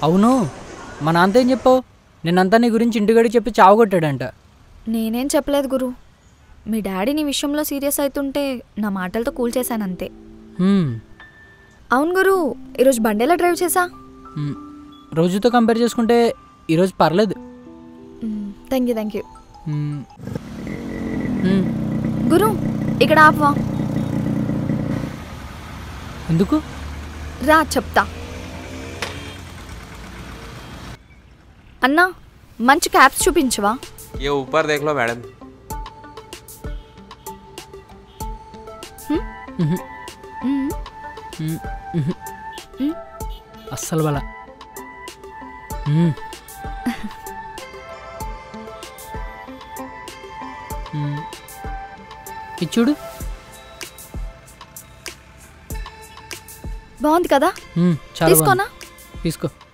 అవును, మా నాన్నతో ఏం చెప్పావు? నిన్నంతా నీ గురించి ఇంటిగడి చెప్పి చావగొట్టాడంట. నేనేం చెప్పలేదు గురు. మీ డాడీ నీ విషయంలో సీరియస్ అవుతుంటే నా మాటలతో కూల్ చేశాను అంతే. అవును గురు, ఈరోజు బండి ఎలా డ్రైవ్ చేసా? రోజుతో కంపేర్ చేసుకుంటే ఈరోజు పర్లేదు. Thank you. గురు, ఇక్కడ ఆపవా? ఎందుకు? రా చెప్తా. అన్నా, మంచి క్యాప్స్ చూపించవా? ये ऊपर देख लो मैडम. అస్సలు బల. చూడు, బాగుంది కదా? చాలా తీసుకోనా? తీసుకో.